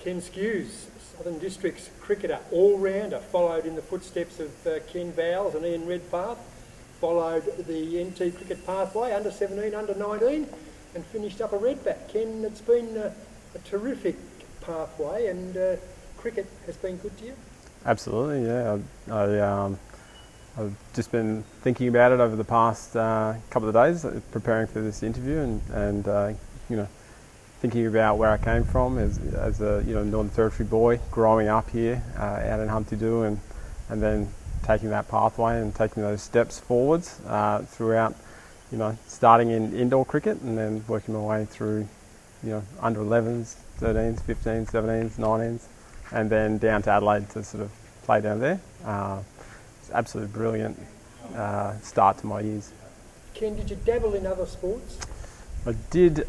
Ken Skewes, Southern District's cricketer, all-rounder, followed in the footsteps of Ken Bowles and Ian Redpath, followed the NT cricket pathway, under 17, under 19, and finished up a redback. Ken, it's been a terrific pathway, and cricket has been good to you? Absolutely, yeah. I've just been thinking about it over the past couple of days, preparing for this interview, and thinking about where I came from as a Northern Territory boy, growing up here out in Humpty Doo, and then taking that pathway and taking those steps forwards throughout, starting in indoor cricket and then working my way through, under 11s, 13s, 15s, 17s, 19s, and then down to Adelaide to sort of play down there. It's absolutely brilliant start to my years. Ken, did you dabble in other sports? I did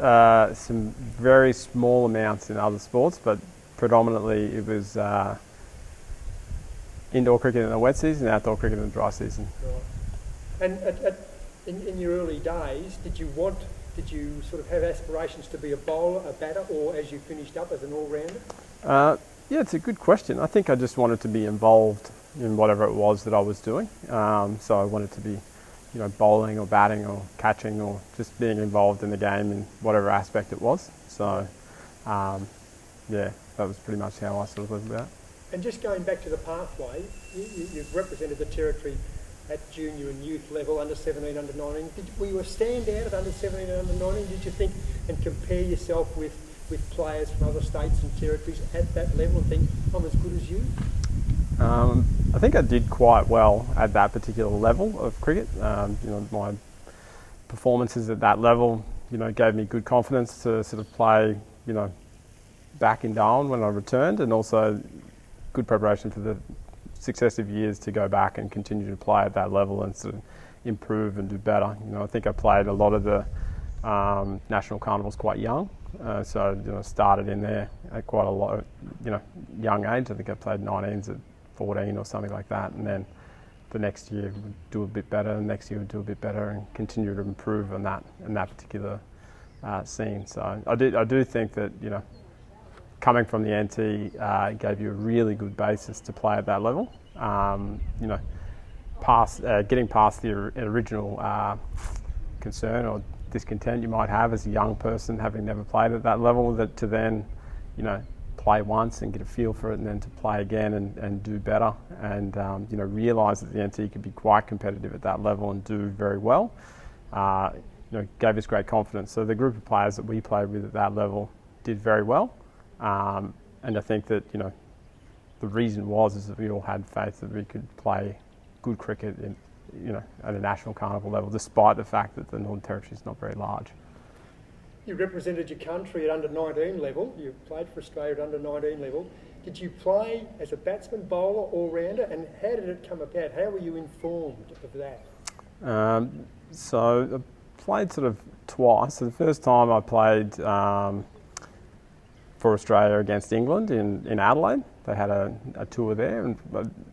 some very small amounts in other sports, but predominantly it was indoor cricket in the wet season, outdoor cricket in the dry season. Right. And in your early days, did you sort of have aspirations to be a bowler, a batter, or as you finished up as an all-rounder? Yeah, it's a good question. I think I just wanted to be involved in whatever it was that I was doing. So I wanted to be, bowling or batting or catching or just being involved in the game in whatever aspect it was. So, that was pretty much how I sort of lived about it. And just going back to the pathway, you've represented the territory at junior and youth level, under 17, under 19. Were you a standout at under 17 and under 19? Did you think and compare yourself with players from other states and territories at that level and think, I'm as good as you? I think I did quite well at that particular level of cricket. My performances at that level, gave me good confidence to sort of play, back in Darwin when I returned, and also good preparation for the successive years to go back and continue to play at that level and sort of improve and do better. I think I played a lot of the national carnivals quite young, so started in there at quite a lot, young age. I think I played 19s at 14 or something like that, and then the next year would do a bit better, and next year would do a bit better, and continue to improve on that in that particular scene. So I do think that coming from the NT gave you a really good basis to play at that level. Getting past the original concern or discontent you might have as a young person, having never played at that level, that to then, play once and get a feel for it, and then to play again and do better, and realise that the NT could be quite competitive at that level and do very well. Gave us great confidence. So the group of players that we played with at that level did very well, and I think that the reason is that we all had faith that we could play good cricket at a national carnival level, despite the fact that the Northern Territory is not very large. You represented your country at under 19 level. You played for Australia at under 19 level. Did you play as a batsman, bowler, all-rounder, and how did it come about? How were you informed of that? So I played sort of twice. So the first time I played for Australia against England in Adelaide. They had a tour there, and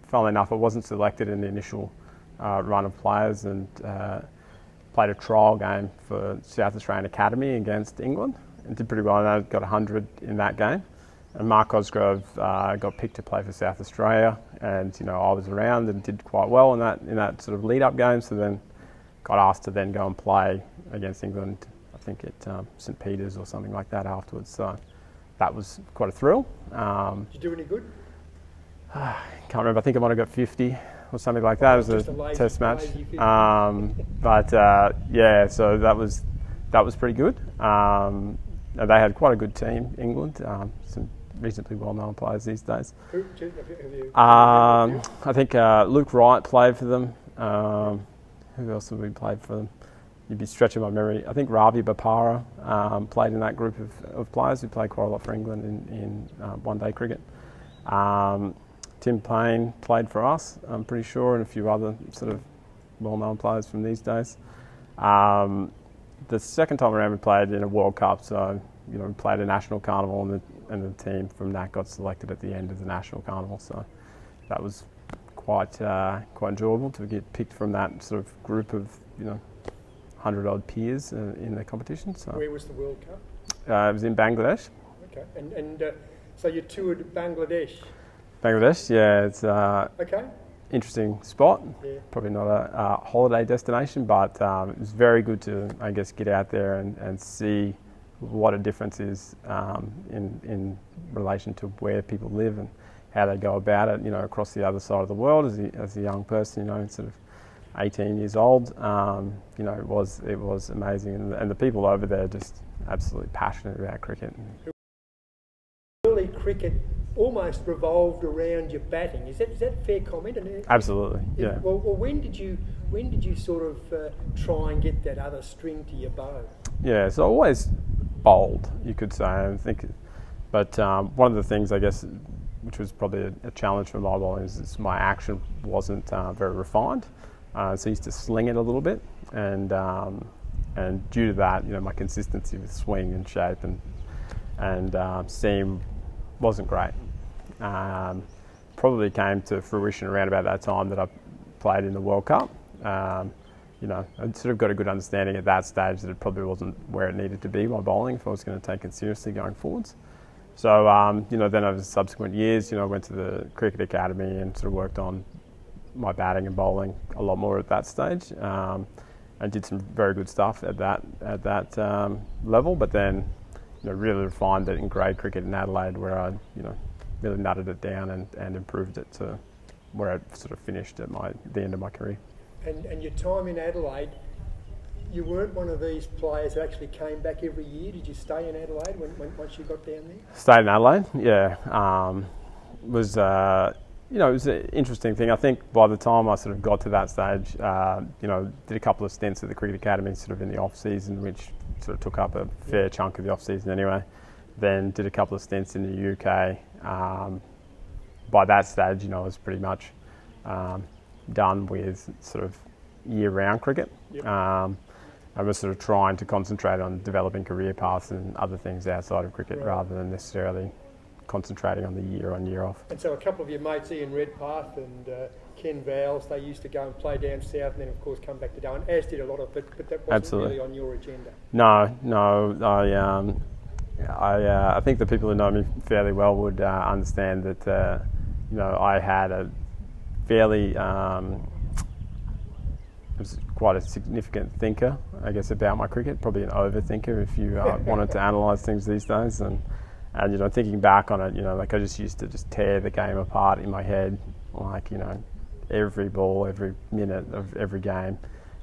funnily enough, I wasn't selected in the initial run of players, and played a trial game for South Australian Academy against England and did pretty well. I got 100 in that game. And Mark Cosgrove got picked to play for South Australia, and I was around and did quite well in that sort of lead-up game. So then got asked to then go and play against England, I think at St Peter's or something like that afterwards. So that was quite a thrill. Did you do any good? Can't remember. I think I might have got 50 or something like that. It was a test match. So that was pretty good. They had quite a good team, England. Some reasonably well-known players these days. Who I think Luke Wright played for them. Who else have we played for them? You'd be stretching my memory. I think Ravi Bapara played in that group of players who played quite a lot for England in one-day cricket. Tim Payne played for us, I'm pretty sure, and a few other sort of well-known players from these days. The second time around we played in a World Cup, so we played a national carnival, and the team from that got selected at the end of the national carnival. So that was quite enjoyable to get picked from that sort of group of 100-odd peers in the competition. So where was the World Cup? it was in Bangladesh. Okay, and So you toured Bangladesh. Bangladesh, yeah, it's Okay. interesting spot. Yeah. Probably not a holiday destination, but it's very good to, I guess, get out there and see what a difference is in relation to where people live and how they go about it. You know, across the other side of the world as a young person, you know, sort of 18 years old. You know, it was amazing, and the people over there are just absolutely passionate about cricket. Early cricket almost revolved around your batting. Is that a fair comment? And Absolutely, yeah. Well, when did you sort of try and get that other string to your bow? Yeah, so always bowled, you could say. I think, but one of the things, I guess, which was probably a challenge for my bowling is my action wasn't very refined. So I used to sling it a little bit, and due to that, you know, my consistency with swing and shape and seam wasn't great. Probably came to fruition around about that time that I played in the World Cup. You know, I'd sort of got a good understanding at that stage that it probably wasn't where it needed to be, my bowling, if I was going to take it seriously going forwards. So, you know, then over the subsequent years, you know, I went to the Cricket Academy and sort of worked on my batting and bowling a lot more at that stage, and did some very good stuff at that level. But then, you know, really refined it in grade cricket in Adelaide, where I, you know, really nutted it down and improved it to where I sort of finished at the end of my career. And your time in Adelaide, you weren't one of these players that actually came back every year. Did you stay in Adelaide once you got down there? Stayed in Adelaide, yeah. Was you know, it was an interesting thing. I think by the time I sort of got to that stage, you know, did a couple of stints at the Cricket Academy sort of in the off season, which sort of took up a fair chunk of the off season anyway. Then did a couple of stints in the UK. By that stage, you know, I was pretty much done with sort of year-round cricket. Yep. I was sort of trying to concentrate on developing career paths and other things outside of cricket, right, rather than necessarily concentrating on the year on, year off. And so a couple of your mates, Ian Redpath and Ken Vowles, they used to go and play down south and then of course come back to Darwin, as did a lot of, but that wasn't Absolutely. really on your agenda. No. I think the people who know me fairly well would understand that, you know, I had a fairly, was quite a significant thinker, I guess, about my cricket, probably an overthinker if you wanted to analyse things these days. And, you know, thinking back on it, you know, like I just used to just tear the game apart in my head, like, you know, every ball, every minute of every game.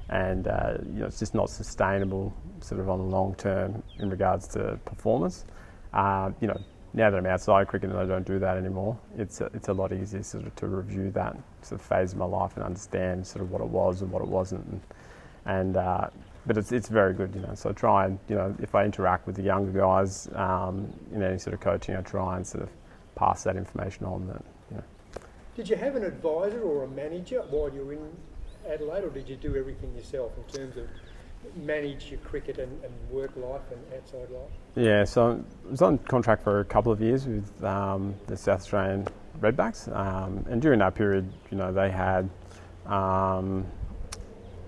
And, you know, it's just not sustainable sort of on the long term in regards to performance. You know, now that I'm outside cricket and I don't do that anymore, it's a lot easier sort of to review that sort of phase of my life and understand sort of what it was and what it wasn't. But it's very good, you know. So I try and, you know, if I interact with the younger guys in any sort of coaching, I try and sort of pass that information on. That, you know. Did you have an advisor or a manager while you were in Adelaide, or did you do everything yourself in terms of manage your cricket and work life and outside life? Yeah, so I was on contract for a couple of years with the South Australian Redbacks, and during that period, you know, they had,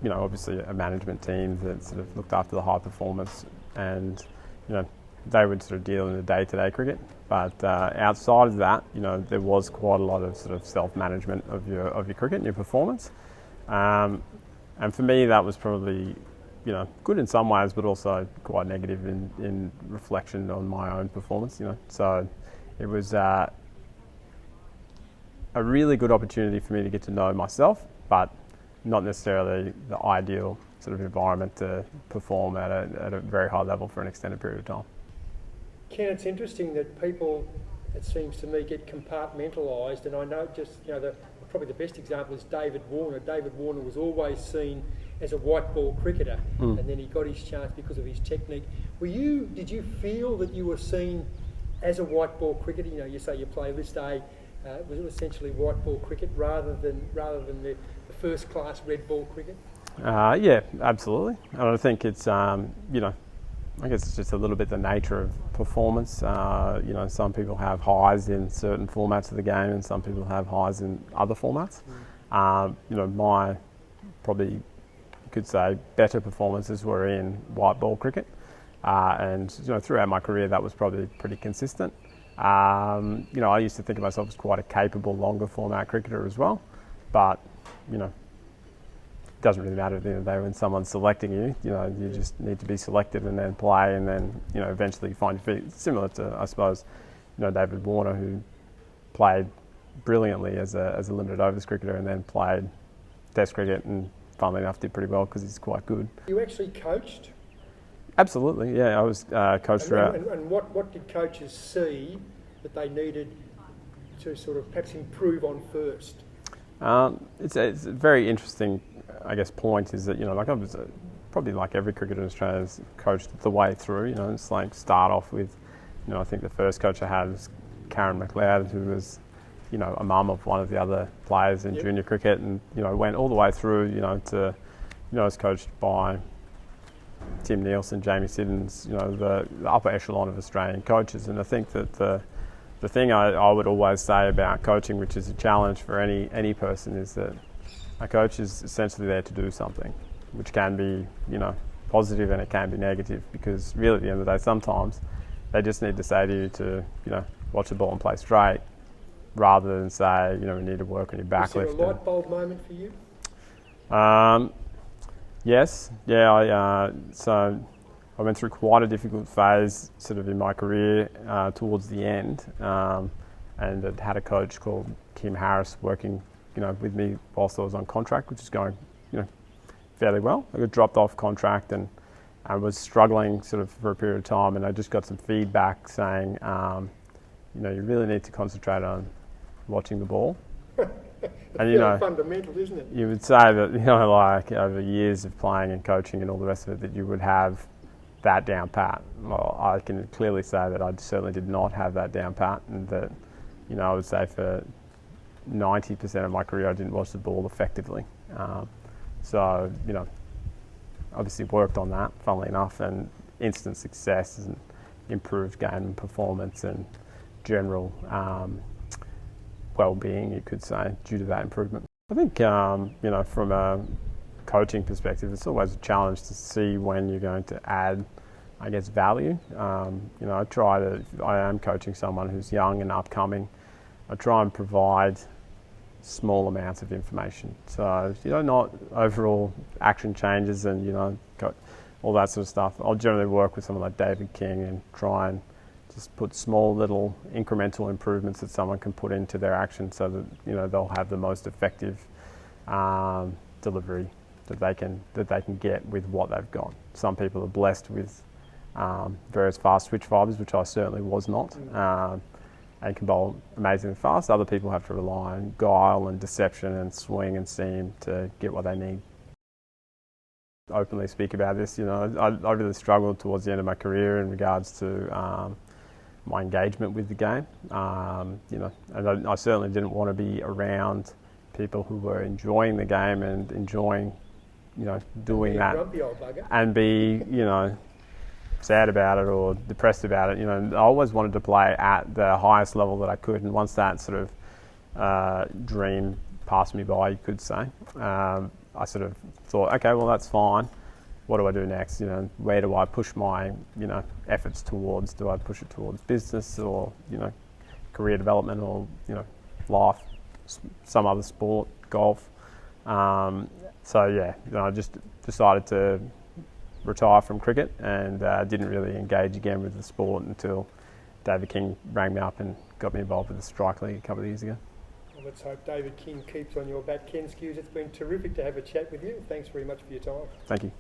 you know, obviously a management team that sort of looked after the high performance, and, you know, they would sort of deal in the day-to-day cricket. But outside of that, you know, there was quite a lot of sort of self-management of your cricket and your performance. And for me, that was probably, you know, good in some ways, but also quite negative in reflection on my own performance, you know. So it was a really good opportunity for me to get to know myself, but not necessarily the ideal sort of environment to perform at a very high level for an extended period of time. Ken, it's interesting that people, it seems to me, get compartmentalised, and I know just, you know, probably the best example is David Warner. David Warner was always seen as a white ball cricketer, and then he got his chance because of his technique. Did you feel that you were seen as a white ball cricketer? You know, you say you play list A, was it essentially white ball cricket rather than the first class red ball cricket? Yeah, absolutely. And I think it's, you know, I guess it's just a little bit the nature of performance. You know, some people have highs in certain formats of the game and some people have highs in other formats. You know, my probably, you could say, better performances were in white ball cricket. And, you know, throughout my career that was probably pretty consistent. You know, I used to think of myself as quite a capable, longer format cricketer as well, but, you know, it doesn't really matter at the end of the day when someone's selecting you. You know, you just need to be selected and then play, and then, you know, eventually find your feet. Similar to, I suppose, you know, David Warner, who played brilliantly as a limited overs cricketer and then played Test cricket and, funnily enough, did pretty well because he's quite good. You actually coached? Absolutely, yeah. I was coached throughout. And what did coaches see that they needed to sort of perhaps improve on first? It's a very interesting, I guess, point is that, you know, like I was probably like every cricketer in Australia is coached the way through. You know, it's like start off with, you know, I think the first coach I had was Karen McLeod, who was, you know, a mum of one of the other players in junior cricket, and, you know, went all the way through, you know, to, you know, I was coached by Tim Nielsen, Jamie Siddons, you know, the upper echelon of Australian coaches. And I think that the thing I would always say about coaching, which is a challenge for any person, is that a coach is essentially there to do something, which can be, you know, positive and it can be negative, because really at the end of the day, sometimes they just need to say to you to, you know, watch the ball and play straight, rather than say, you know, we need to work on your back lift. Was there a light bulb moment for you? Yes, yeah. So I went through quite a difficult phase, sort of in my career towards the end, and I'd had a coach called Kim Harris working, you know, with me whilst I was on contract, which is going, you know, fairly well. I got dropped off contract and I was struggling sort of for a period of time, and I just got some feedback saying, you know, you really need to concentrate on watching the ball. And, you know, fundamental, isn't it? You would say that, you know, like over years of playing and coaching and all the rest of it, that you would have that down pat. Well, I can clearly say that I certainly did not have that down pat, and that, you know, I would say for 90% of my career I didn't watch the ball effectively. So, you know, obviously worked on that, funnily enough, and instant success and improved game and performance and general well-being, you could say, due to that improvement. I think, you know, from a coaching perspective, it's always a challenge to see when you're going to add, I guess, value. You know, I am coaching someone who's young and upcoming. I try and provide small amounts of information. So, you know, not overall action changes and, you know, all that sort of stuff. I'll generally work with someone like David King and try and just put small little incremental improvements that someone can put into their action, so that, you know, they'll have the most effective delivery that they can get with what they've got. Some people are blessed with various fast switch fibres, which I certainly was not, and can bowl amazingly fast. Other people have to rely on guile and deception and swing and seam to get what they need. Openly speak about this, you know, I really struggled towards the end of my career in regards to my engagement with the game, you know, and I certainly didn't want to be around people who were enjoying the game and enjoying, you know, doing that, and be, you know, sad about it or depressed about it. You know, I always wanted to play at the highest level that I could, and once that sort of dream passed me by, you could say, I sort of thought, okay, well, that's fine. What do I do next? You know, where do I push my, you know, efforts towards? Do I push it towards business or, you know, career development or, you know, life, some other sport, golf? So yeah, you know, I just decided to retire from cricket and didn't really engage again with the sport until David King rang me up and got me involved with the Strike League a couple of years ago. Well, let's hope David King keeps on your bat. Ken Skewes, it's been terrific to have a chat with you. Thanks very much for your time. Thank you.